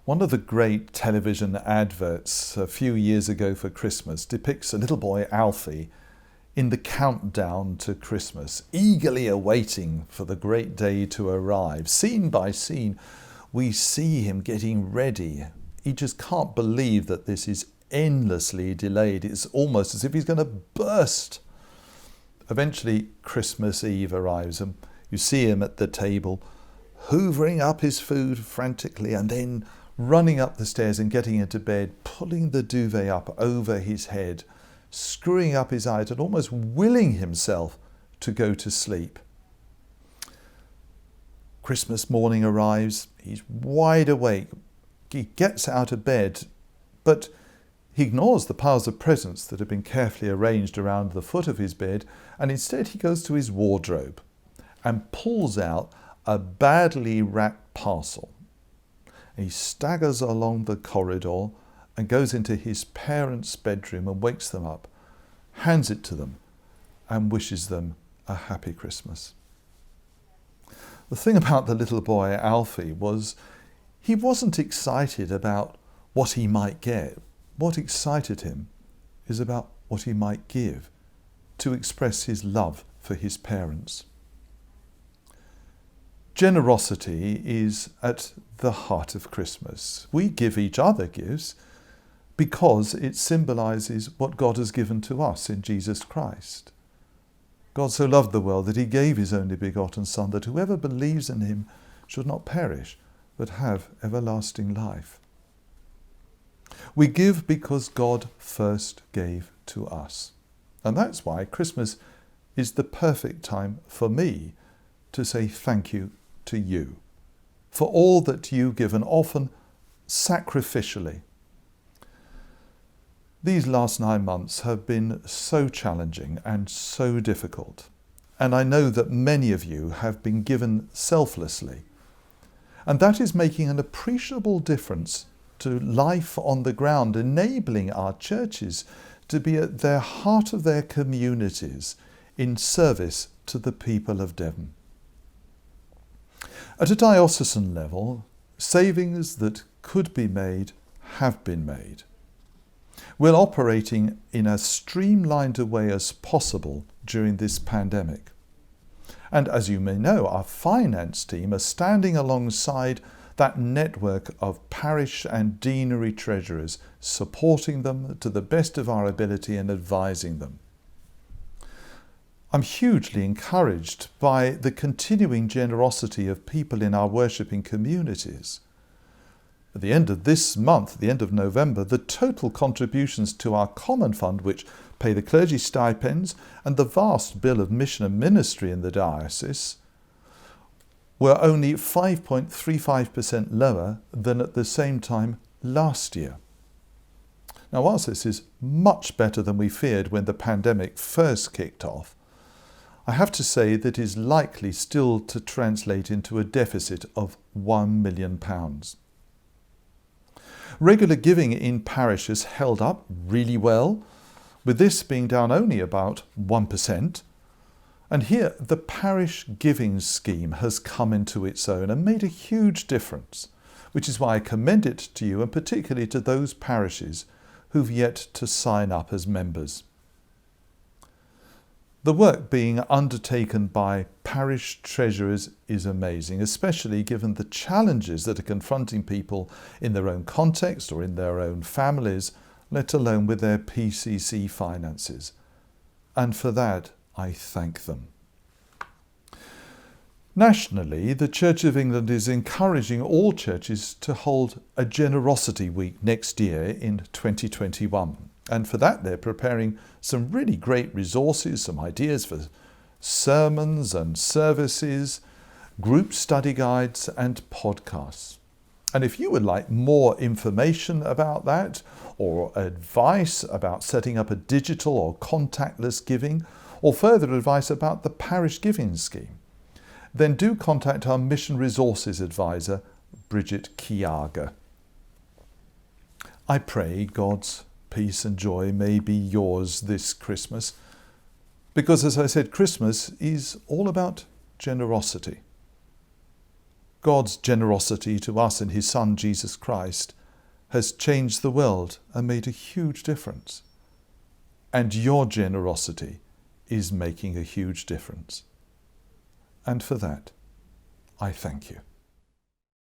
One of the great television adverts a few years ago for Christmas depicts a little boy, Alfie, in the countdown to Christmas, eagerly awaiting for the great day to arrive. Scene by scene, we see him getting ready. He just can't believe that this is endlessly delayed. It's almost as if he's going to burst. Eventually, Christmas Eve arrives and you see him at the table, hoovering up his food frantically and then running up the stairs and getting into bed, pulling the duvet up over his head, screwing up his eyes and almost willing himself to go to sleep. Christmas morning arrives, he's wide awake, he gets out of bed, but he ignores the piles of presents that have been carefully arranged around the foot of his bed, and instead he goes to his wardrobe and pulls out a badly wrapped parcel. He staggers along the corridor and goes into his parents' bedroom and wakes them up, hands it to them and wishes them a happy Christmas. The thing about the little boy Alfie was he wasn't excited about what he might get. What excited him is about what he might give to express his love for his parents. Generosity is at the heart of Christmas. We give each other gifts because it symbolises what God has given to us in Jesus Christ. God so loved the world that he gave his only begotten Son, that whoever believes in him should not perish, but have everlasting life. We give because God first gave to us. And that's why Christmas is the perfect time for me to say thank you to you for all that you give, and often sacrificially. These last 9 months have been so challenging and so difficult, and I know that many of you have been given selflessly, and that is making an appreciable difference to life on the ground, enabling our churches to be at the heart of their communities in service to the people of Devon. At a diocesan level, savings that could be made have been made. We're operating in as streamlined a way as possible during this pandemic. And as you may know, our finance team are standing alongside that network of parish and deanery treasurers, supporting them to the best of our ability and advising them. I'm hugely encouraged by the continuing generosity of people in our worshipping communities. At the end of this month, the end of November, the total contributions to our common fund, which pay the clergy stipends and the vast bill of mission and ministry in the diocese, were only 5.35% lower than at the same time last year. Now, whilst this is much better than we feared when the pandemic first kicked off, I have to say that it is likely still to translate into a deficit of £1 million. Regular giving in parishes held up really well, with this being down only about 1%. And here the parish giving scheme has come into its own and made a huge difference, which is why I commend it to you, and particularly to those parishes who've yet to sign up as members. The work being undertaken by parish treasurers is amazing, especially given the challenges that are confronting people in their own context or in their own families, let alone with their PCC finances. And for that, I thank them. Nationally, the Church of England is encouraging all churches to hold a generosity week next year in 2021. And for that, they're preparing some really great resources, some ideas for sermons and services, group study guides and podcasts. And if you would like more information about that, or advice about setting up a digital or contactless giving, or further advice about the parish giving scheme, then do contact our Mission Resources Advisor, Bridget Kiaga. I pray God's peace and joy may be yours this Christmas, because, as I said, Christmas is all about generosity. God's generosity to us in his Son, Jesus Christ, has changed the world and made a huge difference. And your generosity is making a huge difference. And for that, I thank you.